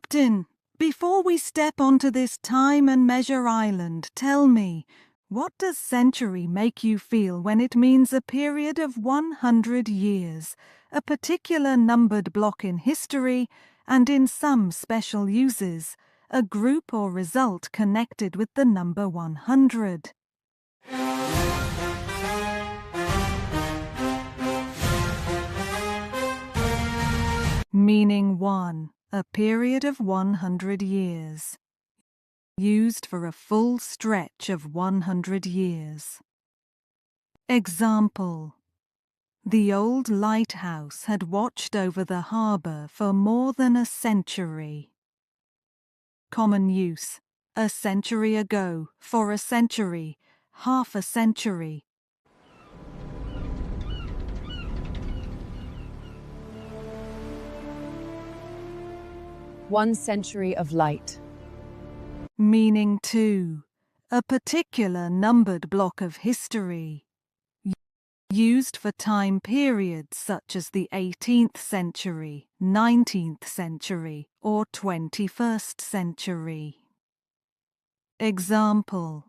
Captain, before we step onto this time and measure island, tell me, what does century make you feel when it means a period of 100 years, a particular numbered block in history, and in some special uses, a group or result connected with the number 100? Meaning 1. A period of 100 years. Used for a full stretch of 100 years. Example: the old lighthouse had watched over the harbour for more than a century. Common use: a century ago, for a century, half a century. One century of light. Meaning 2. A particular numbered block of history. Used for time periods such as the 18th century, 19th century, or 21st century. Example: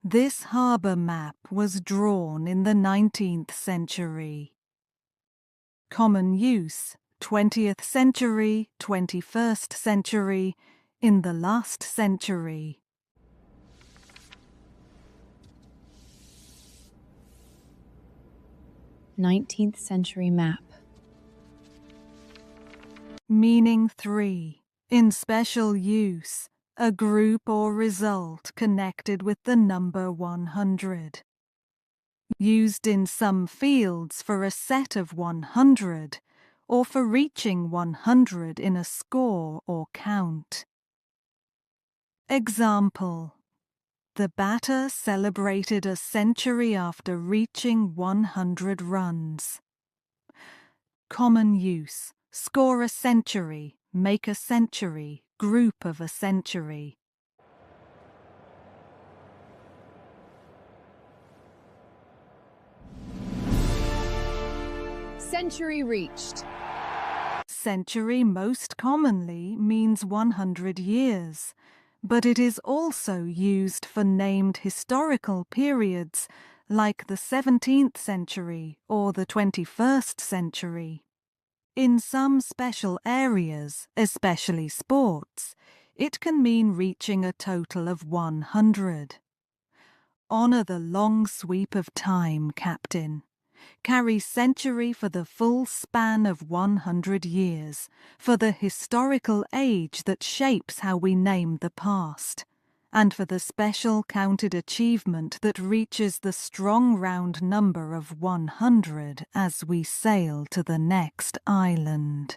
this harbour map was drawn in the 19th century. Common use: 20th century, 21st century, in the last century. Nineteenth century map. Meaning 3. In special use, a group or result connected with the number 100. Used in some fields for a set of 100, or for reaching 100 in a score or count. Example: the batter celebrated a century after reaching 100 runs. Common use: score a century, make a century, group of a century. Century reached. Century most commonly means 100 years, but it is also used for named historical periods like the 17th century or the 21st century. In some special areas, especially sports, it can mean reaching a total of 100. Honour the long sweep of time, Captain. Carry century for the full span of 100 years, for the historical age that shapes how we name the past, and for the special counted achievement that reaches the strong round number of 100 as we sail to the next island.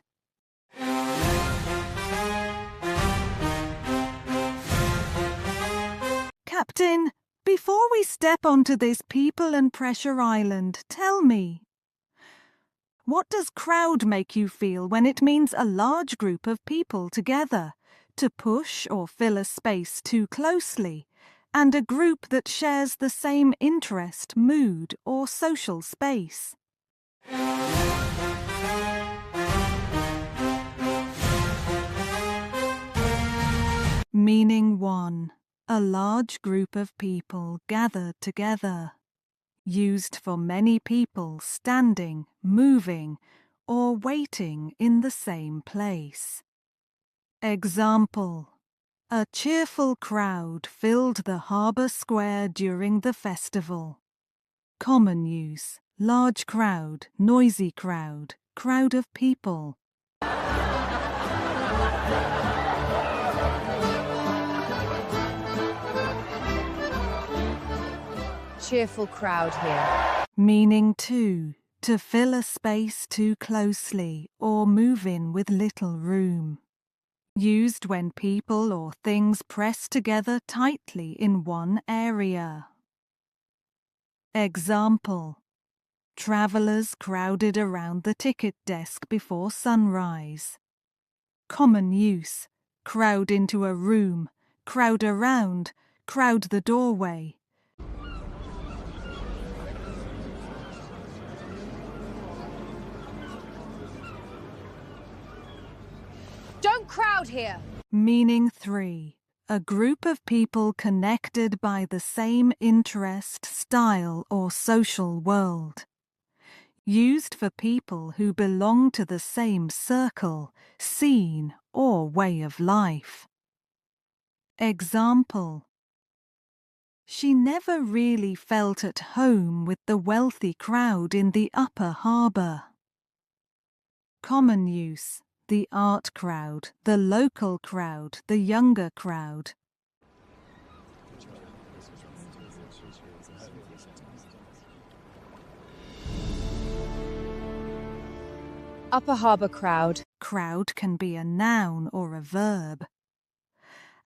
Captain, before we step onto this people and pressure island, tell me, what does crowd make you feel when it means a large group of people together, to push or fill a space too closely, and a group that shares the same interest, mood, or social space? Meaning 1. A large group of people gathered together. Used for many people standing, moving, or waiting in the same place. Example: a cheerful crowd filled the harbour square during the festival. Common use: large crowd, noisy crowd, crowd of people. Cheerful crowd here. Meaning 2. To fill a space too closely or move in with little room. Used when people or things press together tightly in one area. Example: travellers crowded around the ticket desk before sunrise. Common use: crowd into a room, crowd around, crowd the doorway. Don't crowd here. Meaning 3. A group of people connected by the same interest, style, or social world. Used for people who belong to the same circle, scene, or way of life. Example: she never really felt at home with the wealthy crowd in the upper harbour. Common use: the art crowd, the local crowd, the younger crowd. Upper harbour crowd. Crowd can be a noun or a verb.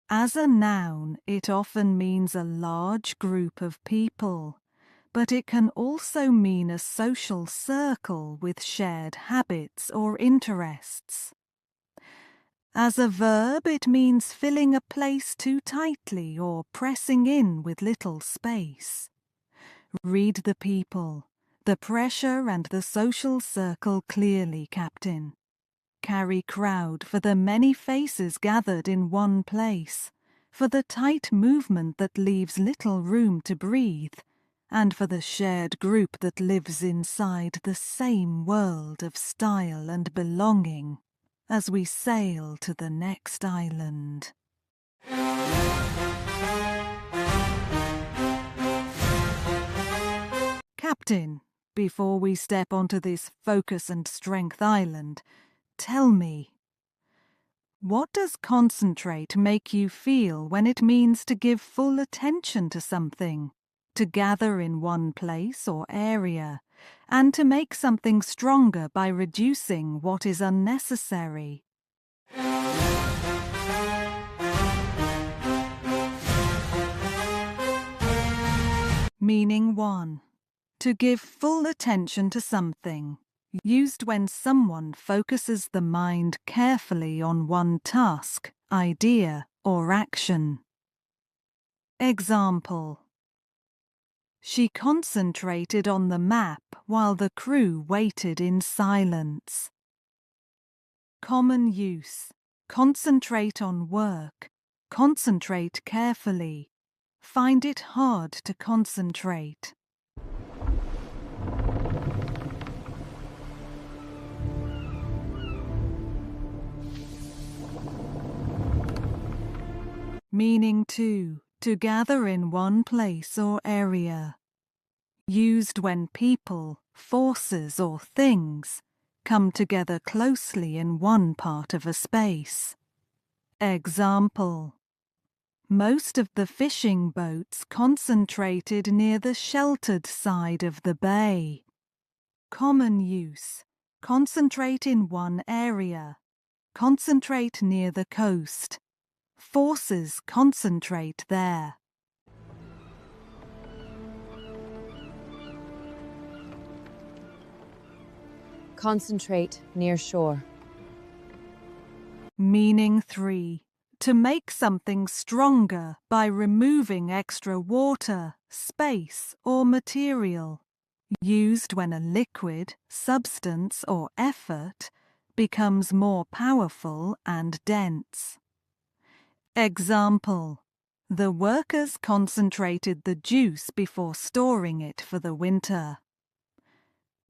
As a noun, it often means a large group of people, but it can also mean a social circle with shared habits or interests. As a verb, it means filling a place too tightly or pressing in with little space. Read the people, the pressure and the social circle clearly, Captain. Carry crowd for the many faces gathered in one place, for the tight movement that leaves little room to breathe, and for the shared group that lives inside the same world of style and belonging as we sail to the next island. Captain, before we step onto this focus and strength island, tell me, what does concentrate make you feel when it means to give full attention to something, to gather in one place or area, and to make something stronger by reducing what is unnecessary? Meaning 1. To give full attention to something. Used when someone focuses the mind carefully on one task, idea, or action. Example: she concentrated on the map while the crew waited in silence. Common use: concentrate on work, concentrate carefully, find it hard to concentrate. Meaning 2. To gather in one place or area. Used when people, forces, or things come together closely in one part of a space. Example: most of the fishing boats concentrated near the sheltered side of the bay. Common use: concentrate in one area, concentrate near the coast. Forces concentrate there. Concentrate near shore. Meaning 3. To make something stronger by removing extra water, space, or material. Used when a liquid, substance, or effort becomes more powerful and dense. Example: the workers concentrated the juice before storing it for the winter.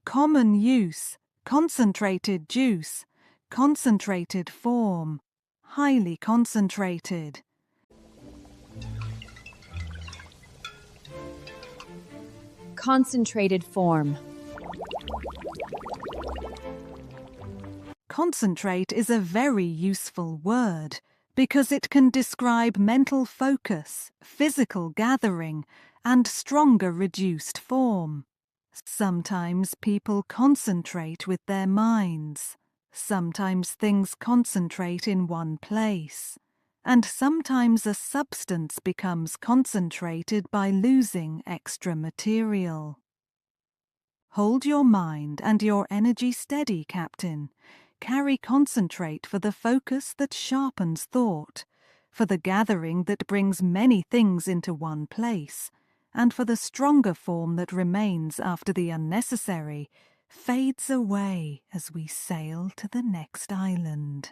Common use: concentrated juice, concentrated form, highly concentrated. Concentrated form. Concentrate is a very useful word because it can describe mental focus, physical gathering, and stronger reduced form. Sometimes people concentrate with their minds. Sometimes things concentrate in one place. And sometimes a substance becomes concentrated by losing extra material. Hold your mind and your energy steady, Captain. Carry concentrate for the focus that sharpens thought, for the gathering that brings many things into one place, and for the stronger form that remains after the unnecessary fades away as we sail to the next island.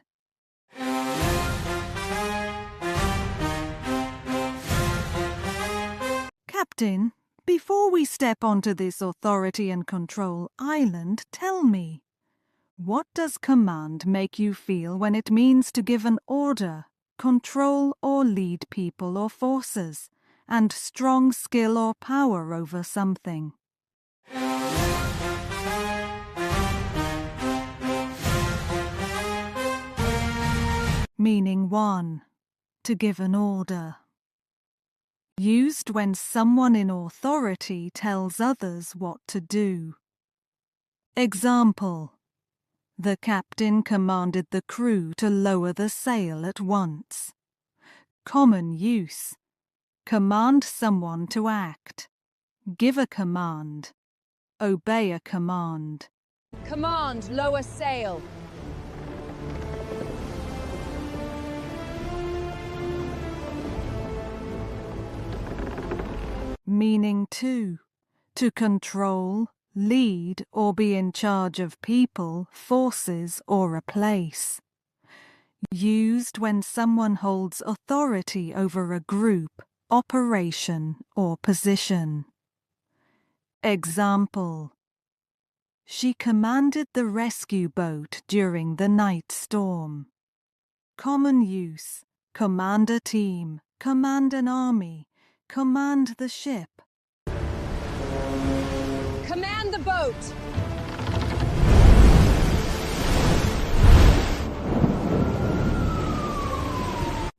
Captain, before we step onto this authority and control island, tell me, what does command make you feel when it means to give an order, control or lead people or forces, and strong skill or power over something? Meaning 1. To give an order. Used when someone in authority tells others what to do. Example: the captain commanded the crew to lower the sail at once. Common use: command someone to act, give a command, obey a command. Command, lower sail. Meaning 2. To control, lead or be in charge of people, forces or a place. Used when someone holds authority over a group, operation or position. Example: she commanded the rescue boat during the night storm. Common use: command a team, command an army, command the ship. Command the boat.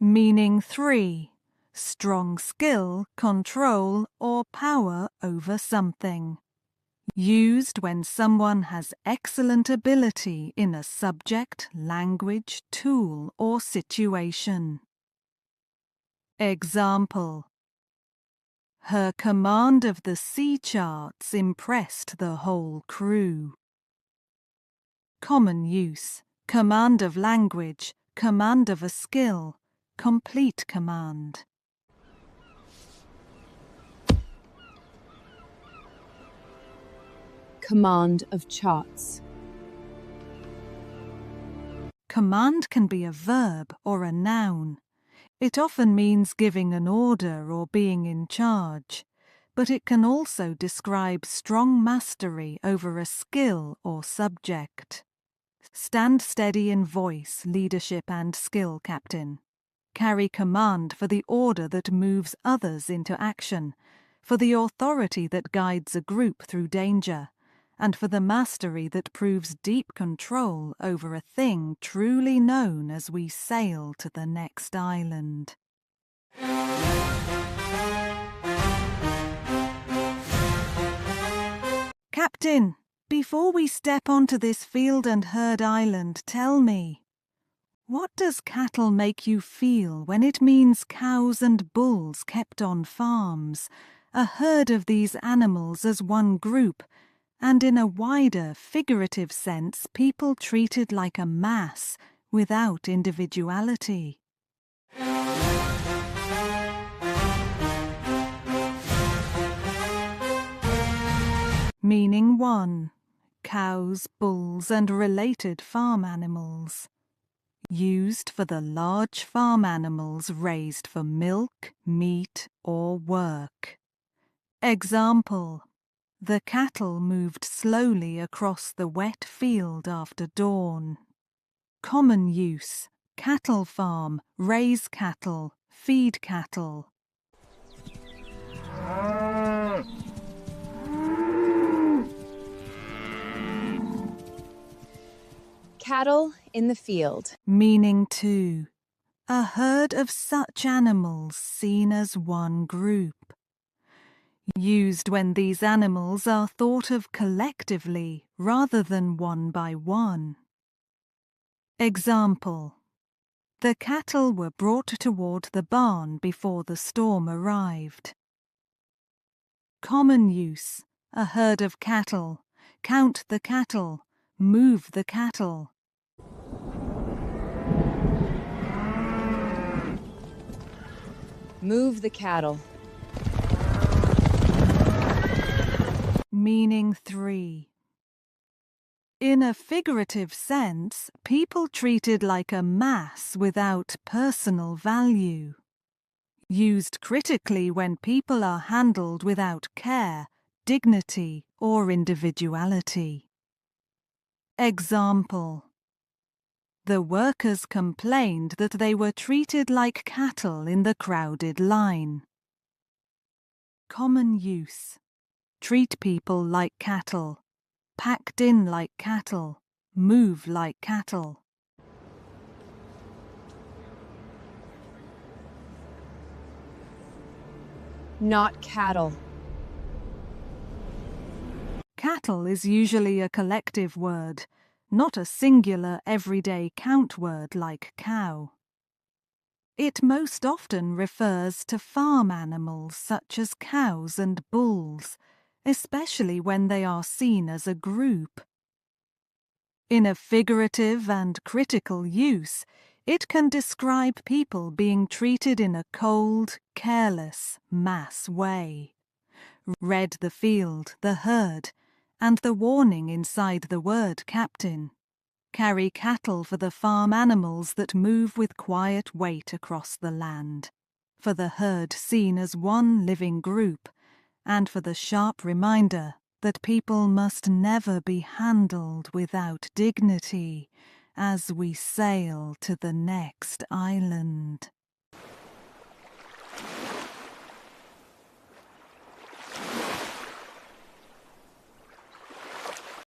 Meaning 3. Strong skill, control or power over something. Used when someone has excellent ability in a subject, language, tool or situation. Example: her command of the sea charts impressed the whole crew. Common use: command of language, command of a skill, complete command. Command of charts. Command can be a verb or a noun. It often means giving an order or being in charge, but it can also describe strong mastery over a skill or subject. Stand steady in voice, leadership and skill, Captain. Carry command for the order that moves others into action, for the authority that guides a group through danger, and for the mastery that proves deep control over a thing truly known as we sail to the next island. Captain, before we step onto this field and herd island, tell me, what does cattle make you feel when it means cows and bulls kept on farms, a herd of these animals as one group, and in a wider, figurative sense, people treated like a mass without individuality? Meaning 1. Cows, bulls and related farm animals. Used for the large farm animals raised for milk, meat or work. Example: the cattle moved slowly across the wet field after dawn. Common use: cattle farm, raise cattle, feed cattle. Cattle in the field. Meaning 2. A herd of such animals seen as one group. Used when these animals are thought of collectively rather than one by one. Example: the cattle were brought toward the barn before the storm arrived. Common use: a herd of cattle, count the cattle, move the cattle. Move the cattle. Meaning 3. In a figurative sense, people treated like a mass without personal value. Used critically when people are handled without care, dignity, or individuality. Example: the workers complained that they were treated like cattle in the crowded line. Common use: treat people like cattle, packed in like cattle, move like cattle. Not cattle. Cattle is usually a collective word, not a singular everyday count word like cow. It most often refers to farm animals such as cows and bulls, especially when they are seen as a group. In a figurative and critical use, it can describe people being treated in a cold, careless, mass way. Read the field, the herd, and the warning inside the word captain. Carry cattle for the farm animals that move with quiet weight across the land, for the herd seen as one living group, and for the sharp reminder that people must never be handled without dignity as we sail to the next island.